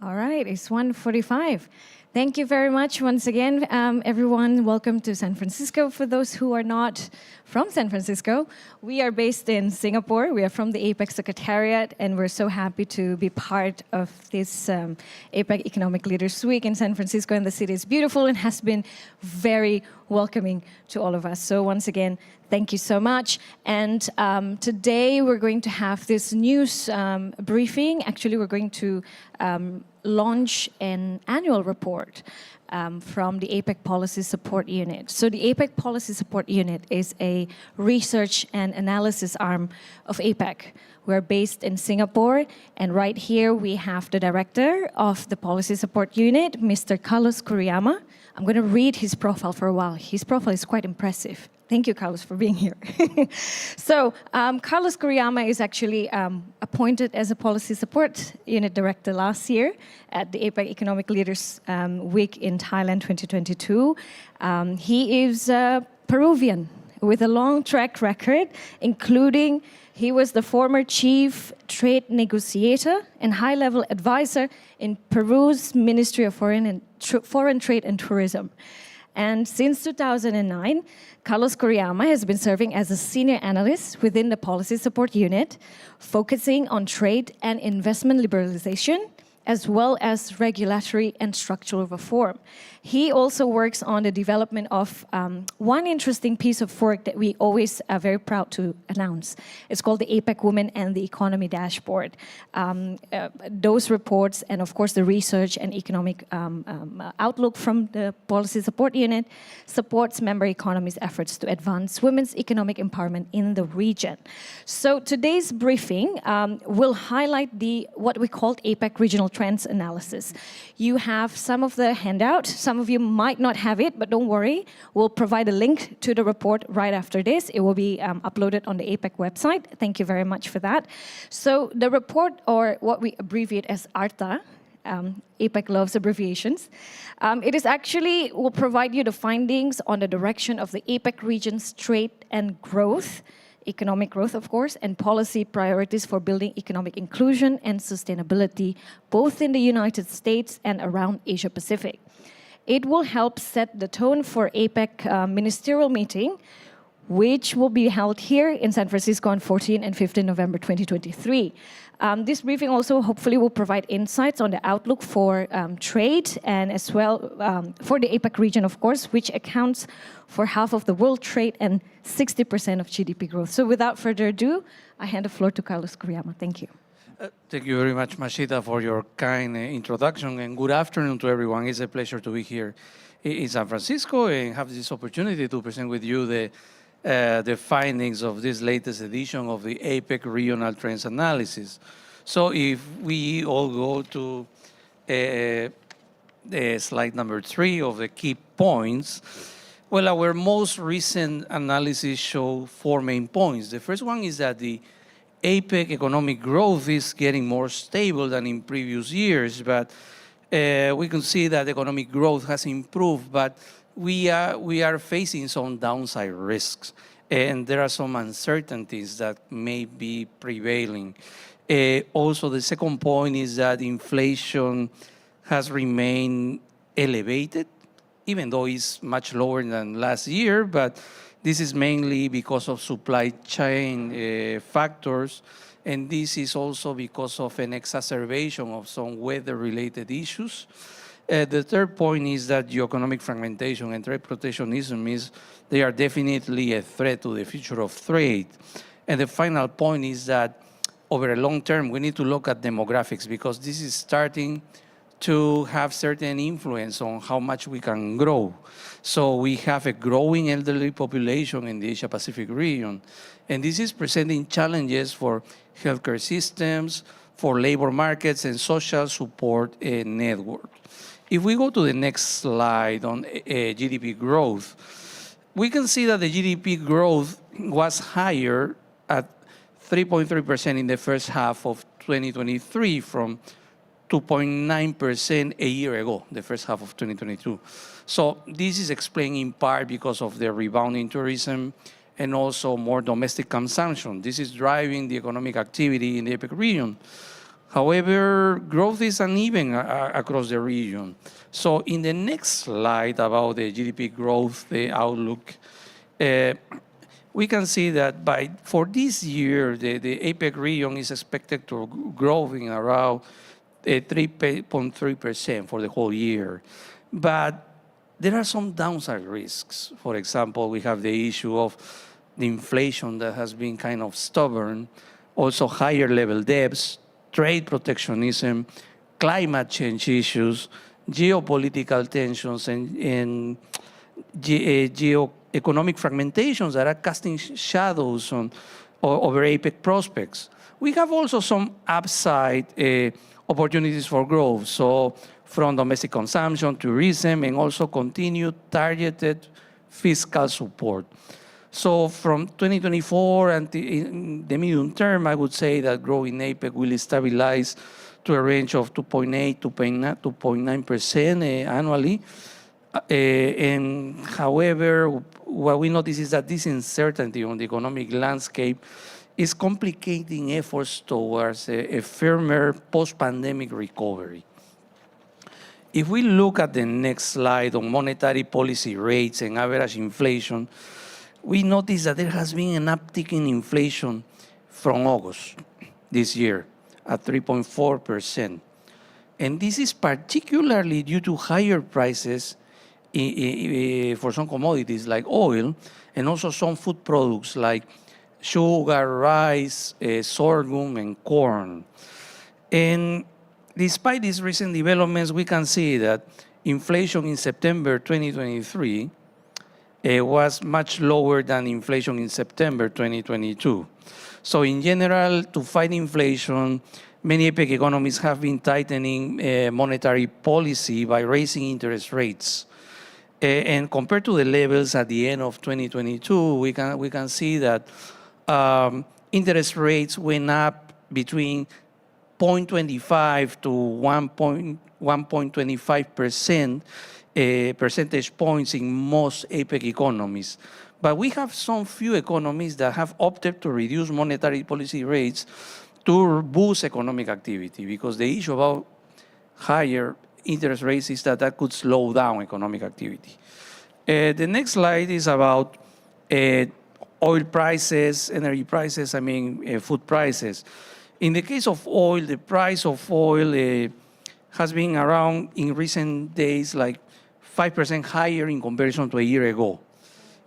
All right, it's 1:45. Thank you very much once again, everyone. Welcome to San Francisco. For those who are not from San Francisco, we are based in Singapore. We are from the APEC Secretariat, and we're so happy to be part of this APEC Economic Leaders Week in San Francisco. And the city is beautiful and has been very welcoming to all of us. So once again, thank you so much. And today we're going to have this news briefing. Actually, we're going to launch an annual report from the APEC Policy Support Unit. So the APEC Policy Support Unit is a research and analysis arm of APEC. We're based in Singapore, and right here we have the director of the Policy Support Unit, Mr. Carlos Kuriyama. I'm going to read his profile for a while. His profile is quite impressive. Thank you, Carlos, for being here. So, Carlos Kuriyama is actually appointed as a Policy Support Unit Director last year at the APEC Economic Leaders Week in Thailand 2022. He is Peruvian with a long track record, including he was the former chief trade negotiator and high-level advisor in Peru's Ministry of Foreign Trade and Tourism. And since 2009, Carlos Kuriyama has been serving as a senior analyst within the Policy Support Unit, focusing on trade and investment liberalization, as well as regulatory and structural reform. He also works on the development of one interesting piece of work that we always are very proud to announce. It's called the APEC Women and the Economy Dashboard. Those reports and, of course, the research and economic outlook from the Policy Support Unit supports member economies' efforts to advance women's economic empowerment in the region. So today's briefing will highlight what we called APEC Regional Trends Analysis. You have some of the handout. Some of you might not have it, but don't worry. We'll provide a link to the report right after this. It will be uploaded on the APEC website. Thank you very much for that. So the report, or what we abbreviate as ARTA, APEC loves abbreviations. It is actually will provide you the findings on the direction of the APEC region's trade and growth, economic growth, of course, and policy priorities for building economic inclusion and sustainability, both in the United States and around Asia Pacific. It will help set the tone for APEC ministerial meeting, which will be held here in San Francisco on 14 and 15 November 2023. This briefing also hopefully will provide insights on the outlook for trade and as well for the APEC region, of course, which accounts for half of the world trade and 60% of GDP growth. So without further ado, I hand the floor to Carlos Kuriyama. Thank you. Thank you very much, Mashita, for your kind introduction, and good afternoon to everyone. It's a pleasure to be here in San Francisco and have this opportunity to present with you the findings of this latest edition of the APEC Regional Trends Analysis. So if we all go to slide number 3 of the key points, well, our most recent analysis show 4 main points. The first one is that the APEC economic growth is getting more stable than in previous years, but we can see that economic growth has improved, but we are facing some downside risks, and there are some uncertainties that may be prevailing. Also, the second point is that inflation has remained elevated, even though it's much lower than last year, but this is mainly because of supply chain factors, and this is also because of an exacerbation of some weather-related issues. The third point is that geoeconomic fragmentation and trade protectionism they are definitely a threat to the future of trade. And the final point is that over a long term, we need to look at demographics, because this is starting to have certain influence on how much we can grow. So we have a growing elderly population in the Asia-Pacific region, and this is presenting challenges for healthcare systems, for labor markets, and social support network. If we go to the next slide on GDP growth, we can see that the GDP growth was higher at 3.3% in the first half of 2023 from 2.9% a year ago, the first half of 2022. So this is explained in part because of the rebounding tourism and also more domestic consumption. This is driving the economic activity in the APEC region. However, growth is uneven across the region. So in the next slide about the GDP growth, the outlook, we can see that for this year, the APEC region is expected to grow in around 3.3% for the whole year. But there are some downside risks. For example, we have the issue of the inflation that has been kind of stubborn, also higher level debts, trade protectionism, climate change issues, geopolitical tensions, and geoeconomic fragmentations that are casting shadows over APEC prospects. We have also some upside opportunities for growth. So from domestic consumption, tourism, and also continued targeted fiscal support. So from 2024 and in the medium term, I would say that growth in APEC will stabilize to a range of 2.8 to 2.9% annually. And however, what we notice is that this uncertainty on the economic landscape is complicating efforts towards a firmer post-pandemic recovery. If we look at the next slide on monetary policy rates and average inflation, we notice that there has been an uptick in inflation from August this year at 3.4%. And this is particularly due to higher prices for some commodities like oil and also some food products like sugar, rice, sorghum, and corn. And despite these recent developments, we can see that inflation in September 2023 was much lower than inflation in September 2022. So in general, to fight inflation, many APEC economies have been tightening monetary policy by raising interest rates. And compared to the levels at the end of 2022, we can see that interest rates went up between 0.25 to 1.25% percentage points in most APEC economies. But we have some few economies that have opted to reduce monetary policy rates to boost economic activity, because the issue about higher interest rates is that could slow down economic activity. The next slide is about oil prices, energy prices, food prices. In the case of oil, the price of oil has been around in recent days like 5% higher in comparison to a year ago.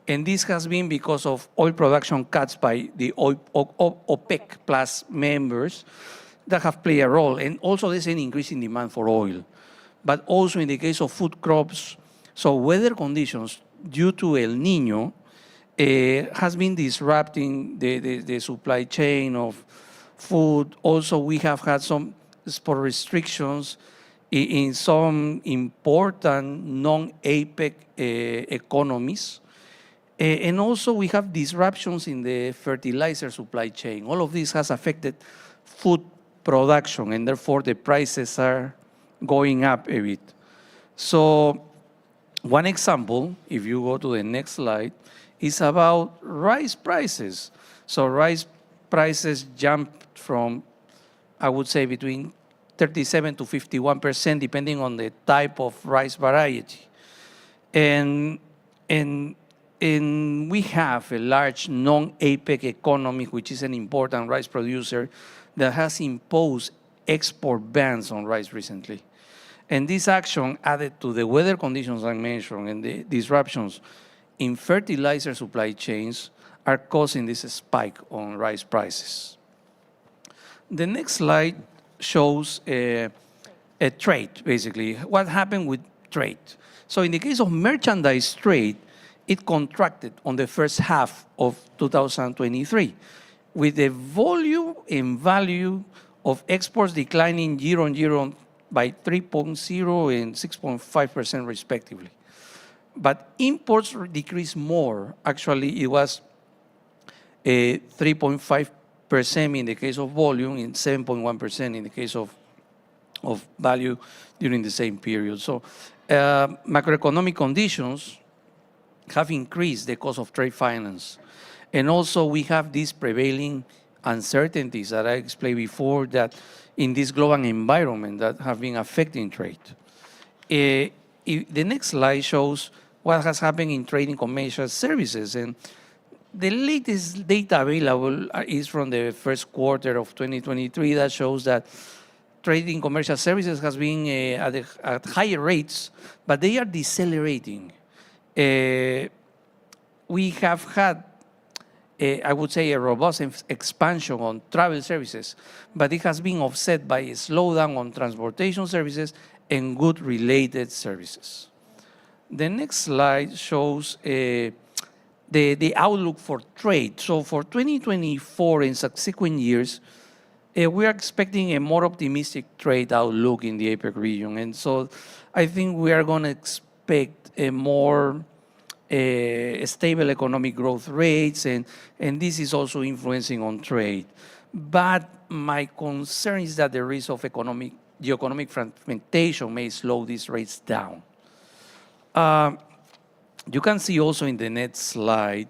And this has been because of oil production cuts by the OPEC plus members that have played a role. And also there's an increase in demand for oil. But also in the case of food crops, so weather conditions due to El Nino has been disrupting the supply chain of food. Also, we have had some export restrictions in some important non-APEC economies. And also we have disruptions in the fertilizer supply chain. All of this has affected food production, and therefore the prices are going up a bit. So one example, if you go to the next slide, is about rice prices. So rice prices jumped from, I would say, between 37 to 51%, depending on the type of rice variety. And we have a large non-APEC economy, which is an important rice producer, that has imposed export bans on rice recently. And this action, added to the weather conditions I mentioned and the disruptions in fertilizer supply chains, are causing this spike on rice prices. The next slide shows a trade, basically. What happened with trade? So in the case of merchandise trade, it contracted on the first half of 2023, with the volume and value of exports declining year on year by 3.0 and 6.5% respectively. But imports decreased more. Actually, it was 3.5% in the case of volume and 7.1% in the case of value during the same period. So macroeconomic conditions have increased the cost of trade finance. And also we have this prevailing uncertainties that I explained before that in this global environment that have been affecting trade. The next slide shows what has happened in trade in commercial services. And the latest data available is from the first quarter of 2023 that shows that trade in commercial services has been at higher rates, but they are decelerating. We have had, I would say, a robust expansion on travel services, but it has been offset by a slowdown on transportation services and good-related services. The next slide shows the outlook for trade. So for 2024 and subsequent years, we are expecting a more optimistic trade outlook in the APEC region. And so I think we are going to expect a more stable economic growth rates, and this is also influencing on trade. But my concern is that the risk of geoeconomic fragmentation may slow these rates down. You can see also in the next slide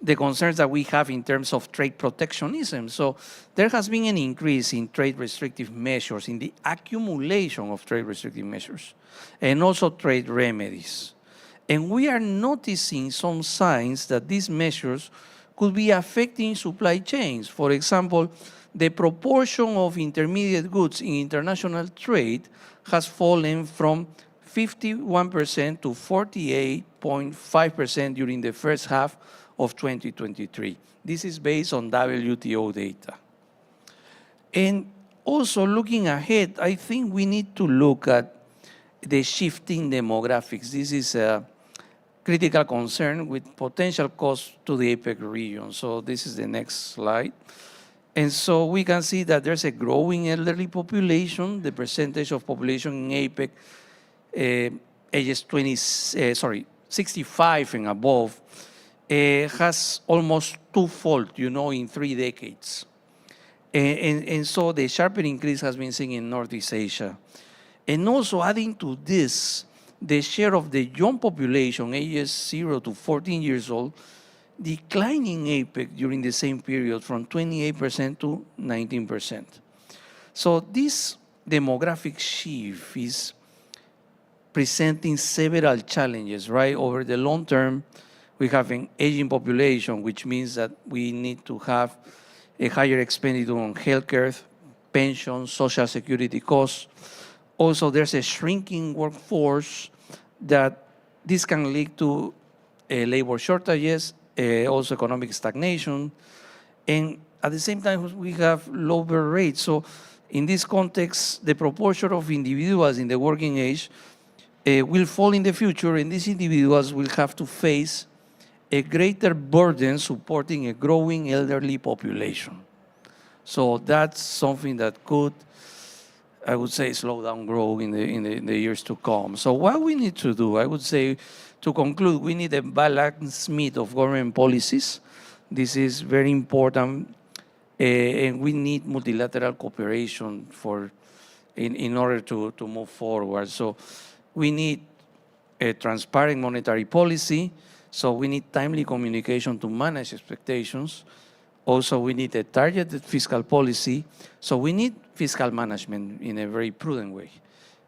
the concerns that we have in terms of trade protectionism. So there has been an increase in trade restrictive measures, in the accumulation of trade restrictive measures, and also trade remedies. And we are noticing some signs that these measures could be affecting supply chains. For example, the proportion of intermediate goods in international trade has fallen from 51% to 48.5% during the first half of 2023. This is based on WTO data. And also looking ahead, I think we need to look at the shifting demographics. This is a critical concern with potential costs to the APEC region. So this is the next slide. And so we can see that there's a growing elderly population. The percentage of population in APEC ages 65 and above has almost twofold, in 3 decades. And so the sharper increase has been seen in Northeast Asia. And also adding to this, the share of the young population, ages 0 to 14 years old, declined in APEC during the same period from 28% to 19%. So this demographic shift is presenting several challenges, right? Over the long term, we have an aging population, which means that we need to have a higher expenditure on healthcare, pensions, social security costs. Also, there's a shrinking workforce that this can lead to labor shortages, also economic stagnation, and at the same time, we have lower rates. So in this context, the proportion of individuals in the working age will fall in the future, and these individuals will have to face a greater burden supporting a growing elderly population. So that's something that could, I would say, slow down growth in the years to come. So what we need to do, I would say, to conclude, we need a balanced mix of government policies. This is very important, and we need multilateral cooperation in order to move forward. So we need a transparent monetary policy. So we need timely communication to manage expectations. Also, we need a targeted fiscal policy. So we need fiscal management in a very prudent way.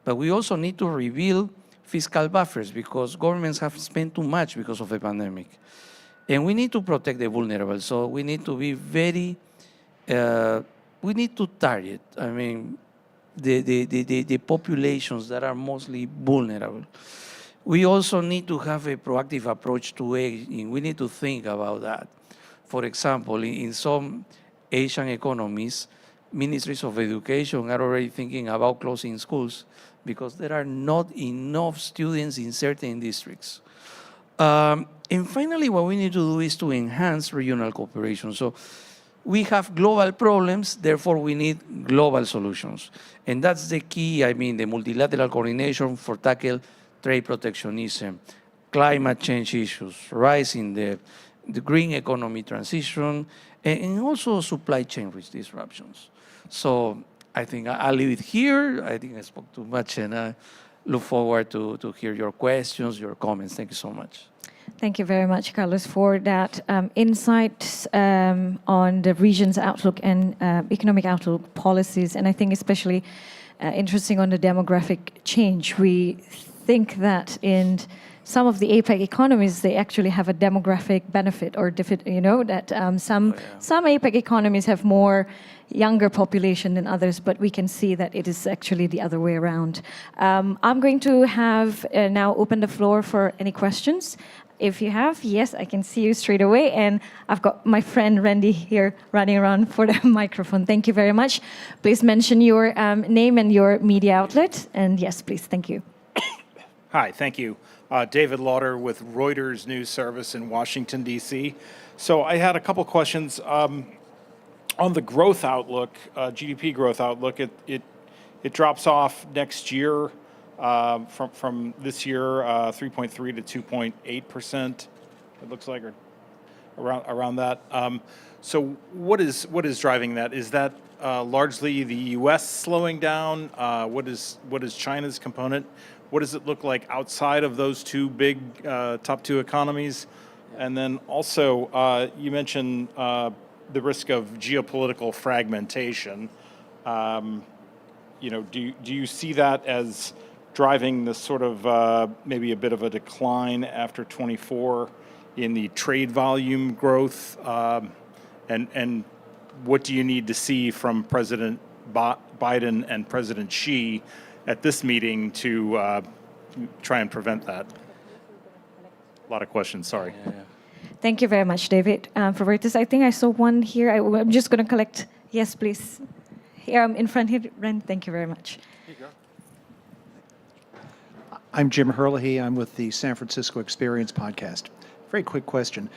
But we also need to rebuild fiscal buffers because governments have spent too much because of the pandemic. And we need to protect the vulnerable. So we need to be we need to target, the populations that are mostly vulnerable. We also need to have a proactive approach to aging. We need to think about that. For example, in some Asian economies, ministries of education are already thinking about closing schools because there are not enough students in certain districts. And finally, what we need to do is to enhance regional cooperation. So we have global problems, therefore we need global solutions. And that's the key, the multilateral coordination for tackle trade protectionism, climate change issues, rising the green economy transition, and also supply chain risk disruptions. So I think I'll leave it here. I think I spoke too much, and I look forward to hear your questions, your comments. Thank you so much. Thank you very much, Carlos, for that insight on the region's outlook and economic outlook policies. And I think especially interesting on the demographic change. We think that in some of the APEC economies, they actually have a demographic benefit, or that some APEC economies have more younger population than others, but we can see that it is actually the other way around. I'm going to have now open the floor for any questions. If you have, yes, I can see you straight away. And I've got my friend Randy here running around for the microphone. Thank you very much. Please mention your name and your media outlet. And yes, please, thank you. Hi, thank you. David Lauder with Reuters News Service in Washington, D.C. So I had a couple questions. On the growth outlook, GDP growth outlook, it drops off next year from this year, 3.3 to 2.8%. It looks like, or around that. So what is driving that? Is that largely the U.S. slowing down? What is China's component? What does it look like outside of those two big top two economies? And then also, you mentioned the risk of geopolitical fragmentation. Do you see that as driving this sort of maybe a bit of a decline after 24 in the trade volume growth? And what do you need to see from President Biden and President Xi at this meeting to try and prevent that? A lot of questions, sorry. Yeah. Thank you very much, David. For Reuters, I think I saw one here. I'm just going to collect. Yes, please. Here, in front here, Ren. Thank you very much. Here you go. I'm Jim Herlihy. I'm with the San Francisco Experience podcast. Very quick question.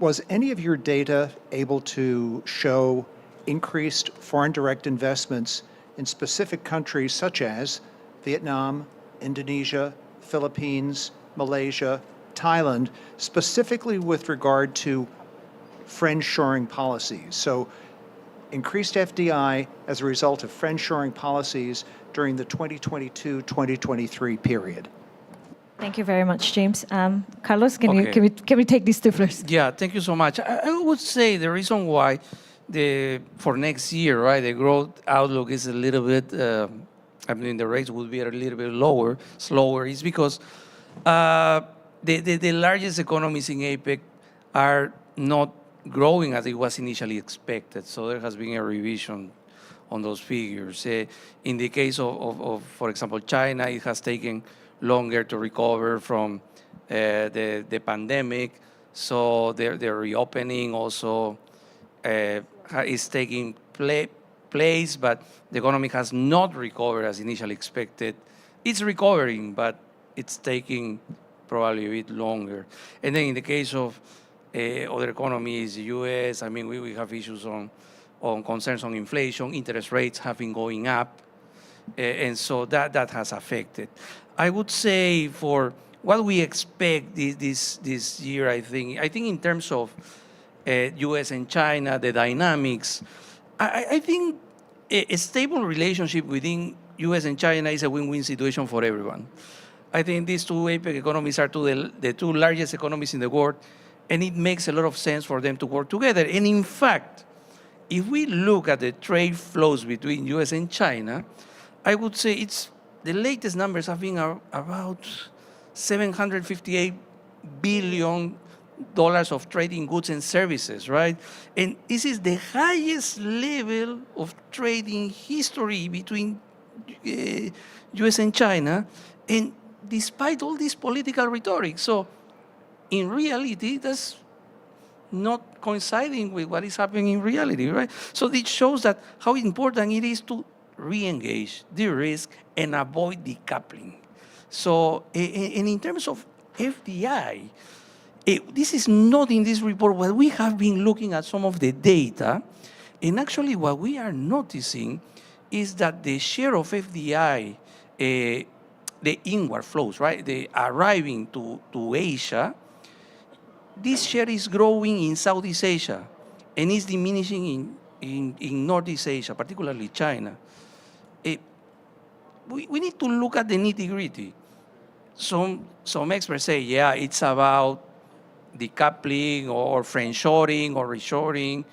Was any of your data able to show increased foreign direct investments in specific countries such as Vietnam, Indonesia, Philippines, Malaysia, Thailand, specifically with regard to friend-shoring policies? So increased FDI as a result of friend-shoring policies during the 2022-2023 period. Thank you very much, James. Carlos, can Okay. we take these two first? Yeah, thank you so much. I would say the reason why for next year, right, the growth outlook is a little bit, the rates will be a little bit slower, is because the largest economies in APEC are not growing as it was initially expected. So there has been a revision on those figures. In the case of, for example, China, it has taken longer to recover from the pandemic. So their reopening also is taking place, but the economy has not recovered as initially expected. It's recovering, but it's taking probably a bit longer. And then in the case of other economies, the U.S., we have issues on concerns on inflation. Interest rates have been going up, and so that has affected. I would say for what we expect this year, I think in terms of U.S. and China, the dynamics, I think a stable relationship within U.S. and China is a win-win situation for everyone. I think these two APEC economies are the two largest economies in the world, and it makes a lot of sense for them to work together. And in fact, if we look at the trade flows between U.S. and China, I would say the latest numbers have been about $758 billion of trade in goods and services, right? And this is the highest level of trade in history between U.S. and China, and despite all this political rhetoric. So in reality, that's not coinciding with what is happening in reality, right? So it shows that how important it is to re-engage, de-risk, and avoid decoupling. So, and in terms of FDI, this is not in this report, but we have been looking at some of the data, and actually what we are noticing is that the share of FDI, the inward flows, right, the arriving to Asia, this share is growing in Southeast Asia and is diminishing in Northeast Asia, particularly China. We need to look at the nitty-gritty. some experts say, yeah, it's about decoupling or friendshoring or reshoring.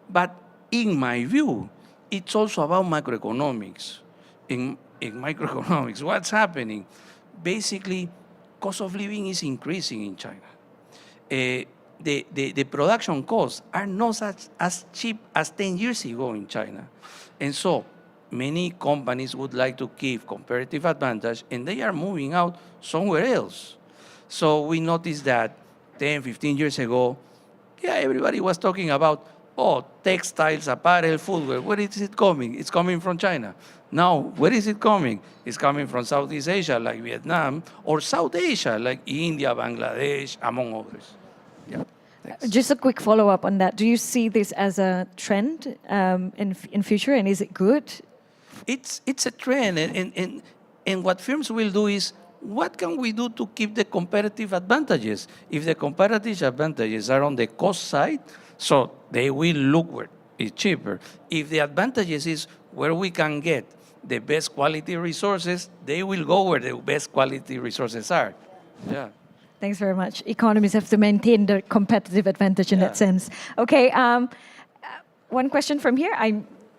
But in my view, it's also about macroeconomics. In microeconomics, what's happening? Basically, cost of living is increasing in China. The production costs are not as cheap as 10 years ago in China. And so many companies would like to keep comparative advantage and they are moving out somewhere else. So we noticed that 10, 15 years ago, yeah, everybody was talking about, oh, textiles, apparel, footwear. Where is it coming? It's coming from China. Now, where is it coming? It's coming from Southeast Asia, like Vietnam, or South Asia, like India, Bangladesh, among others. Yeah. Thanks. Just a quick follow-up on that. Do you see this as a trend in future, and is it good? It's a trend, and what firms will do is, what can we do to keep the comparative advantages? If the comparative advantages are on the cost side, so they will look where it's cheaper. If the advantages is where we can get the best quality resources, they will go where the best quality resources are. Yeah. Thanks very much. Economies have to maintain their competitive advantage in that Yeah. sense. Okay, one question from here.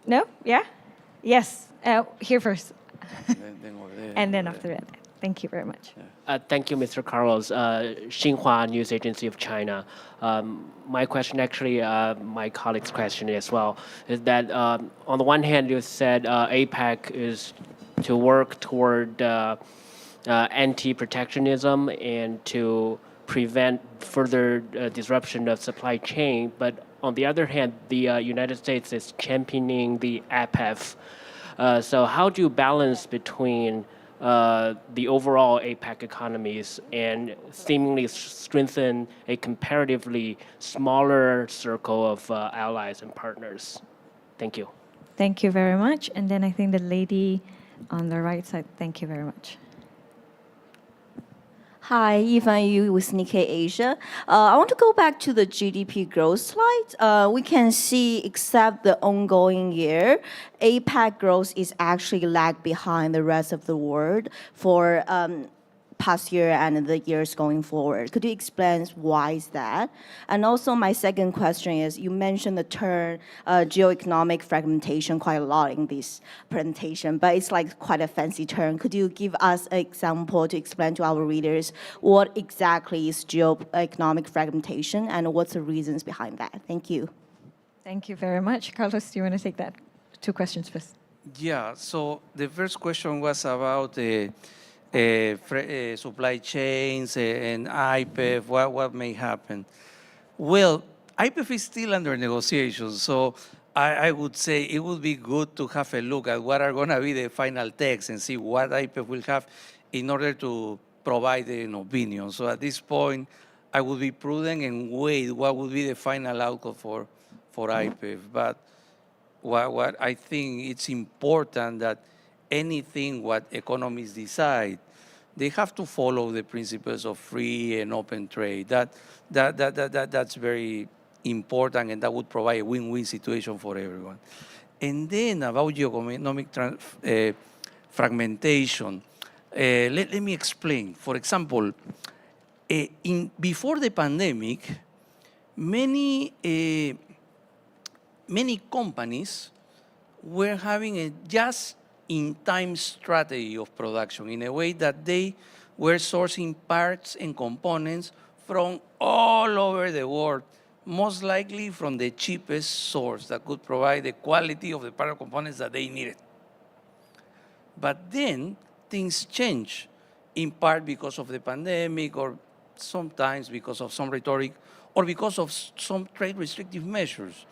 No? Yeah? Yes. Here first, Then over there, and then over after there. that. Thank you very much. Thank you, Mr. Carlos. Xinhua News Agency of China. My question, actually, my colleague's question as well, is that on the one hand, you said APEC is to work toward anti-protectionism and to prevent further disruption of supply chain. But on the other hand, the United States is championing the APEF. So how do you balance between the overall APEC economies and seemingly strengthen a comparatively smaller circle of allies and partners? Thank you. Thank you very much. And then I think the lady on the right side. Thank you very much. Hi, Yifan Yu with Nikkei Asia. I want to go back to the GDP growth slide. We can see, except the ongoing year, APAC growth is actually lag behind the rest of the world for past year and the years going forward. Could you explain why is that? And also my second question is, you mentioned the term geoeconomic fragmentation quite a lot in this presentation, but it's like quite a fancy term. Could you give us an example to explain to our readers what exactly is geoeconomic fragmentation and what's the reasons behind that? Thank you. Thank you very much. Carlos, do you want to take that? 2 questions first. Yeah, so the first question was about supply chains and IPEF, what may happen. Well, IPEF is still under negotiation, so I would say it would be good to have a look at what are going to be the final text and see what IPEF will have in order to provide an opinion. So at this point, I would be prudent and wait what would be the final outcome for IPEF. But what I think it's important that anything what economists decide, they have to follow the principles of free and open trade. That's very important, and that would provide a win-win situation for everyone. And then about geoeconomic fragmentation, let me explain. For example, before the pandemic, many companies were having a just-in-time strategy of production in a way that they were sourcing parts and components from all over the world, most likely from the cheapest source that could provide the quality of the part and components that they needed. But then things change, in part because of the pandemic, or sometimes because of some rhetoric, or because of some trade restrictive measures.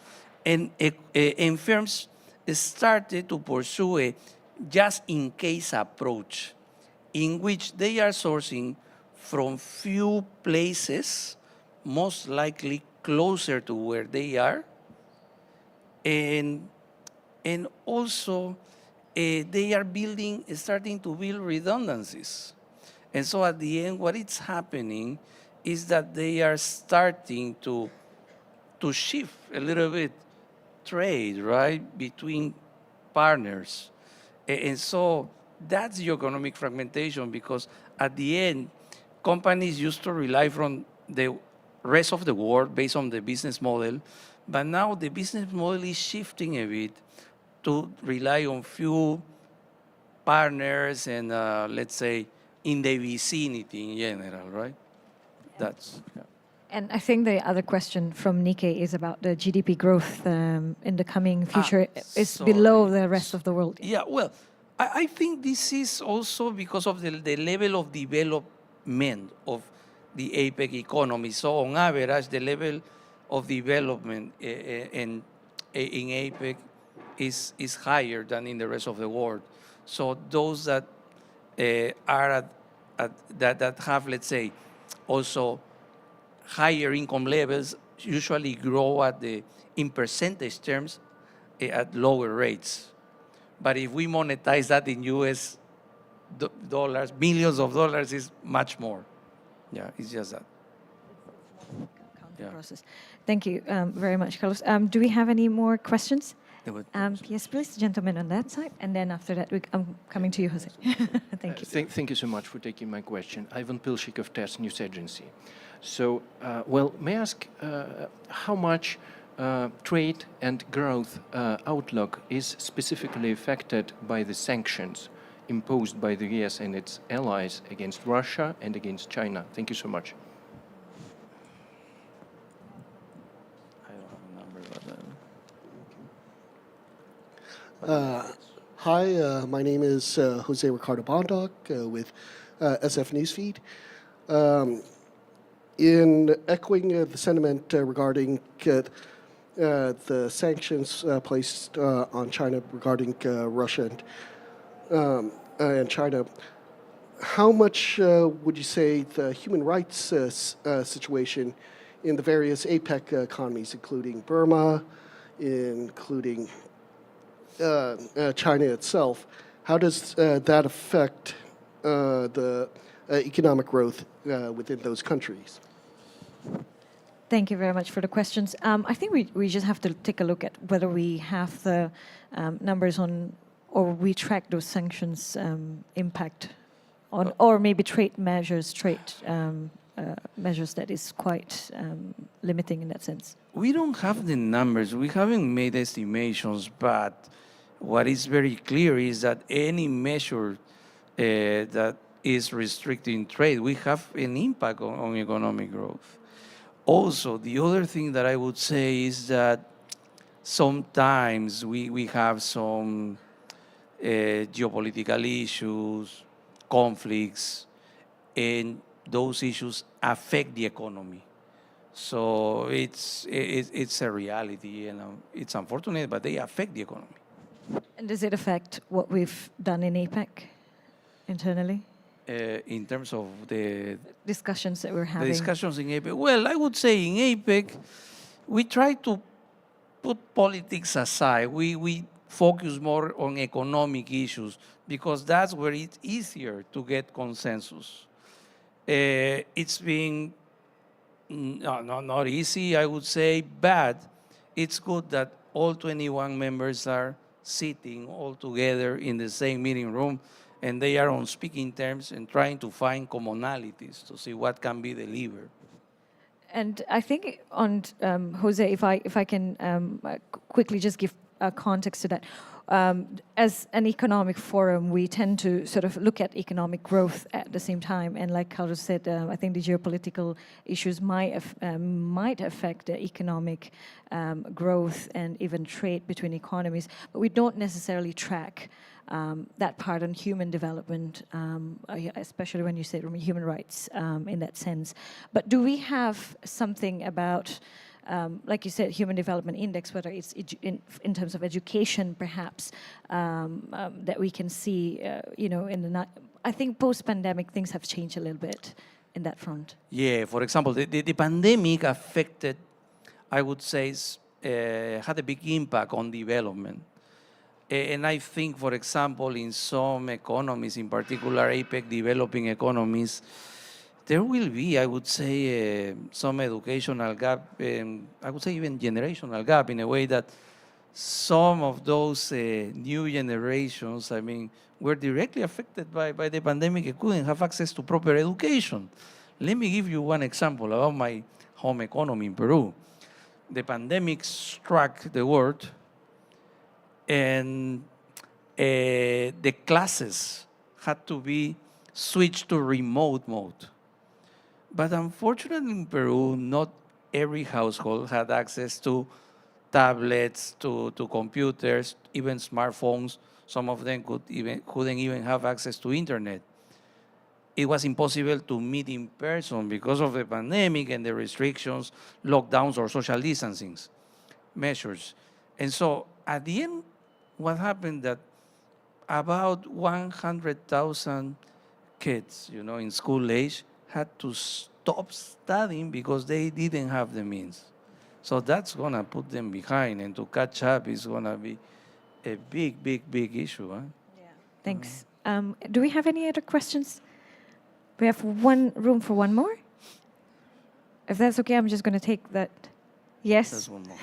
And firms started to pursue a just-in-case approach in which they are sourcing from few places, most likely closer to where they are, and also they are starting to build redundancies. And so at the end, what is happening is that they are starting to shift a little bit trade, right, between partners. And so that's the economic fragmentation, because at the end, companies used to rely from the rest of the world based on the business model, but now the business model is shifting a bit to rely on few partners and let's say in the vicinity in general, right? That's yeah. And I think the other question from Nikkei is about the GDP growth in the coming future is below sorry. the rest of the world. Yeah, well, I think this is also because of the level of development of the APEC economy. So on average, the level of development in APEC is higher than in the rest of the world. So those that are that have, let's say, also higher income levels usually grow in percentage terms at lower rates. But if we monetize that in US dollars, millions of dollars is much more. Yeah, it's just that. Counting Yeah. process. Thank you very much, Carlos. Do we have any more questions? Yes, please, gentlemen on that side. And then after that, I'm coming to you, Jose. Thank you. Thank you so much for taking my question. Ivan Pilchik of TASS News Agency. So, well, may I ask how much trade and growth outlook is specifically affected by the sanctions imposed by the US and its allies against Russia and against China? Thank you so much. I don't have a number, but Hi, my name is Jose Ricardo Bondoc with SF Newsfeed. In echoing the sentiment regarding the sanctions placed on China regarding Russia and China, how much would you say the human rights situation in the various APEC economies, including Burma, including China itself, how does that affect the economic growth within those countries? Thank you very much for the questions. I think we just have to take a look at whether we have the numbers on, or we track those sanctions impact on, or maybe trade measures that is quite limiting in that sense. we don't have the numbers. We haven't made estimations, but what is very clear is that any measure that is restricting trade, we have an impact on economic growth. Also, the other thing that I would say is that sometimes we have some geopolitical issues, conflicts, and those issues affect the economy. So it's a reality, it's unfortunate, but they affect the economy. And does it affect what we've done in APEC internally? In terms of the Discussions that we're having. discussions in APEC, well, I would say in APEC, we try to put politics aside. We focus more on economic issues because that's where it's easier to get consensus. It's been not easy, I would say, but it's good that all 21 members are sitting all together in the same meeting room, and they are on speaking terms and trying to find commonalities to see what can be delivered. And I think on Jose, if I can quickly just give context to that. As an economic forum, we tend to sort of look at economic growth at the same time. And like Carlos said, I think the geopolitical issues might affect the economic growth and even trade between economies. But we don't necessarily track that part on human development, especially when you say human rights in that sense. But do we have something about, like you said, Human Development Index, whether it's in terms of education, perhaps, that we can see, I think post-pandemic things have changed a little bit in that front. Yeah, for example, the pandemic affected, I would say, had a big impact on development. And I think, for example, in some economies, in particular APEC developing economies, there will be, I would say, some educational gap, I would say even generational gap, in a way that some of those new generations, I mean, were directly affected by the pandemic and couldn't have access to proper education. Let me give you one example about my home economy in Peru. The pandemic struck the world, and the classes had to be switched to remote mode. But unfortunately in Peru, not every household had access to tablets, to computers, even smartphones. Some of them couldn't even have access to internet. It was impossible to meet in person because of the pandemic and the restrictions, lockdowns, or social distancing measures. And so at the end, what happened that about 100,000 kids, in school age, had to stop studying because they didn't have the means. So that's gonna put them behind, and to catch up is gonna be a big, big, big issue. Huh? Thanks. Do we have any other questions? We have room for one more. If that's okay, I'm just going to take that. Yes. That's one more.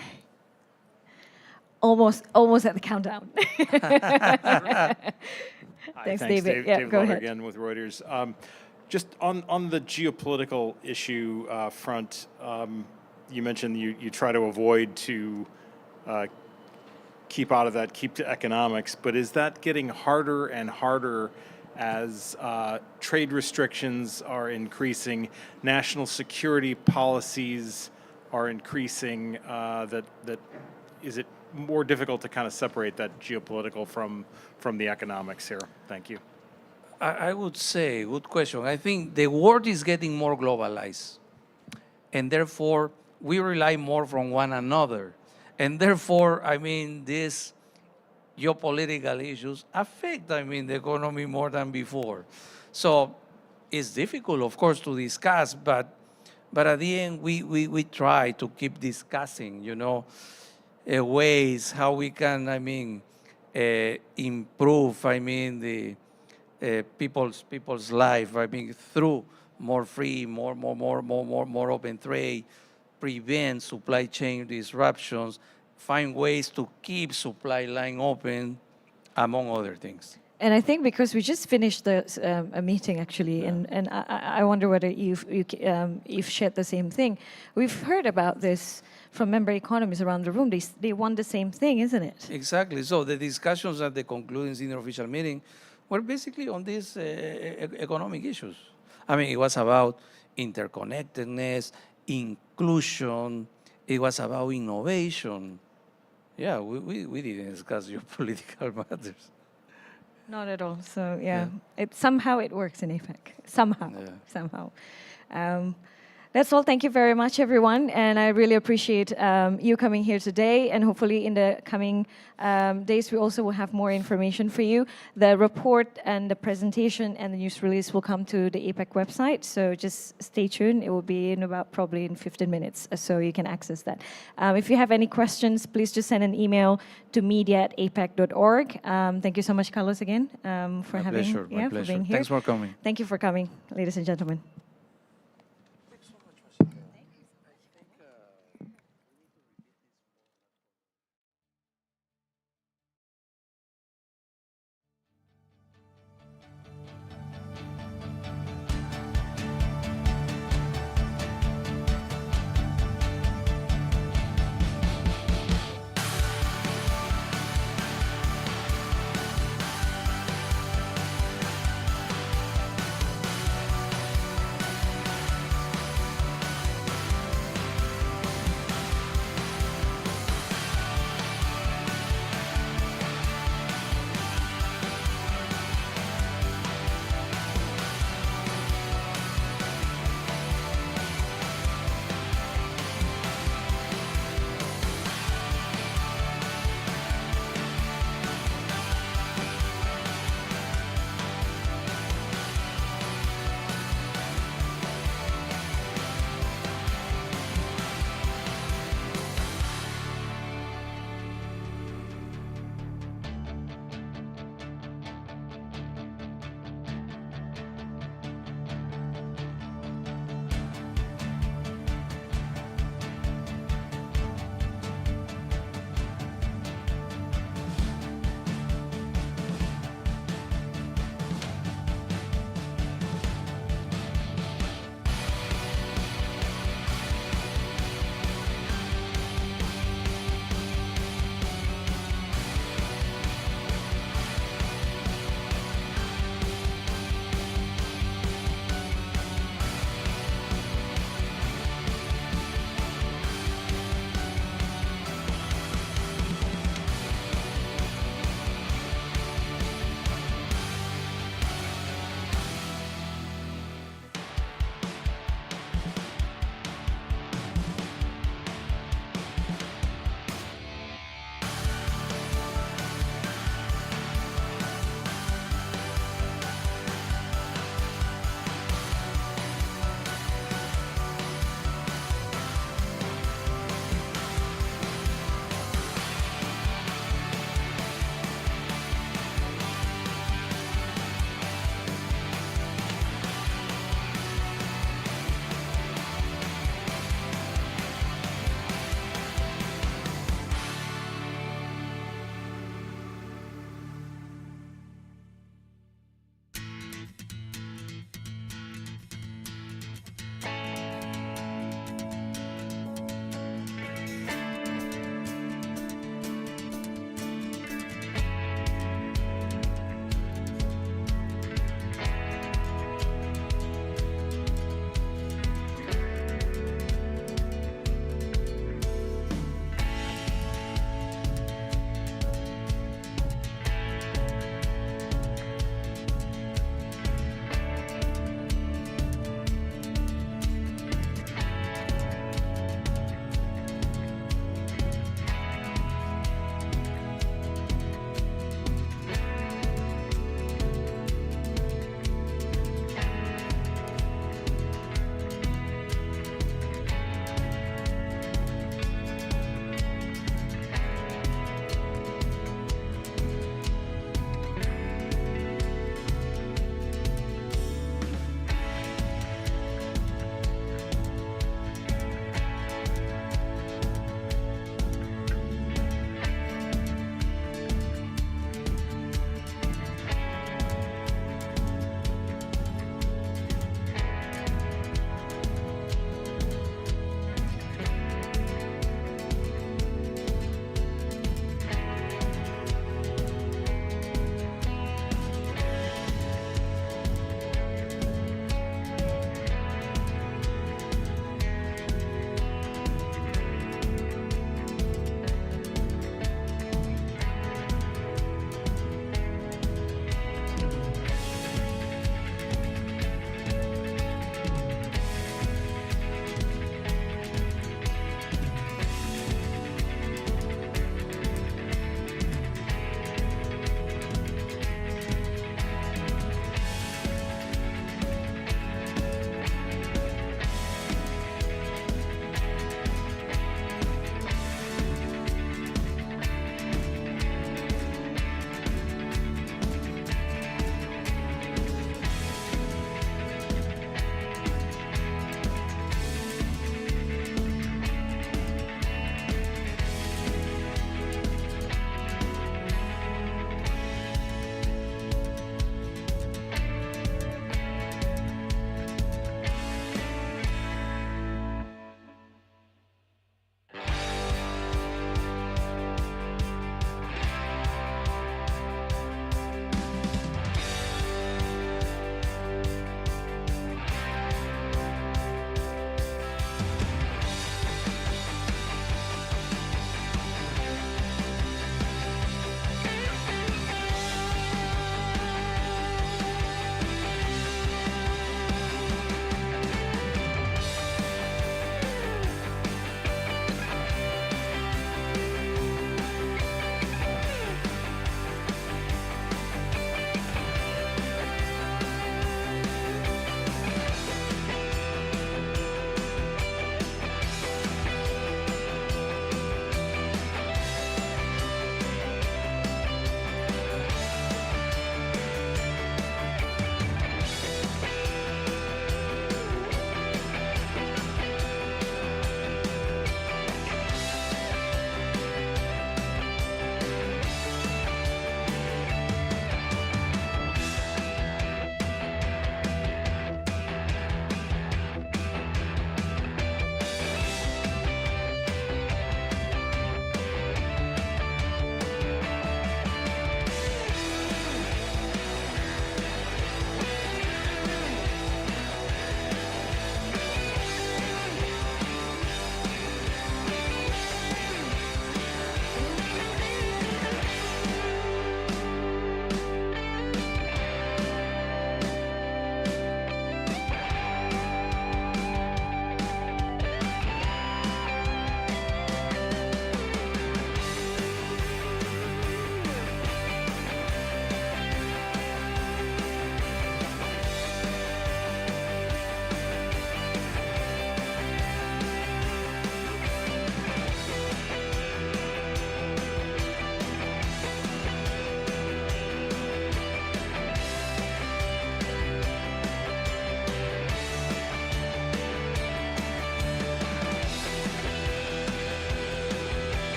Almost at the countdown. Hi, Thanks, David. Yeah, David go Lauder ahead. again with Reuters. Just on the geopolitical issue front, you mentioned you try to avoid to keep out of that, keep to economics, but is that getting harder and harder as trade restrictions are increasing, national security policies are increasing, that is it more difficult to kind of separate that geopolitical from the economics here? Thank you. I would say, good question. I think the world is getting more globalized, and therefore we rely more from one another. And therefore, I mean, these geopolitical issues affect, the economy more than before. So it's difficult, of course, to discuss, but at the end, we try to keep discussing, ways how we can, improve, the people's life, through more free, more open trade, prevent supply chain disruptions, find ways to keep supply line open, among other things. And I think because we just finished a meeting actually, and I wonder whether you've shared the same thing. We've heard about this from member economies around the room. They want the same thing, isn't it? Exactly. So the discussions at the concluding senior official meeting were basically on these economic issues. It was about interconnectedness, inclusion. It was about innovation. Yeah, we didn't discuss geopolitical matters. Not at all. So yeah. Somehow it works in APEC. Somehow. That's all. Thank you very much, everyone. And I really appreciate you coming here today. And hopefully in the coming days, we also will have more information for you. The report and the presentation and the news release will come to the APEC website. So just stay tuned. It will be in probably in 15 minutes. So you can access that. If you have any questions, please just send an email to media@apec.org. Thank you so much, Carlos, again, for My pleasure. for being here. Thanks for coming. Thank you for coming, ladies and gentlemen.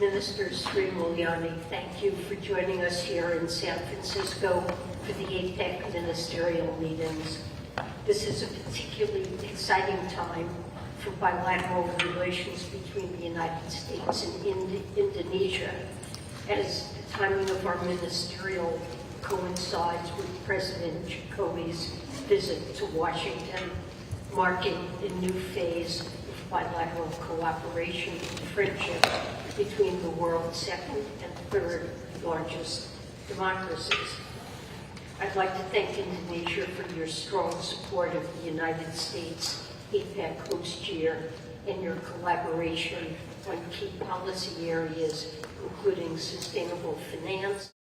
Minister Sri Mulyani, thank you for joining us here in San Francisco for the APEC ministerial meetings. This is a particularly exciting time for bilateral relations between the United States and Indonesia, as the timing of our ministerial coincides with President Jokowi's visit to Washington, marking a new phase of bilateral cooperation and friendship between the world's second and third largest democracies. I'd like to thank Indonesia for your strong support of the United States APEC host year and your collaboration on key policy areas, including sustainable finance,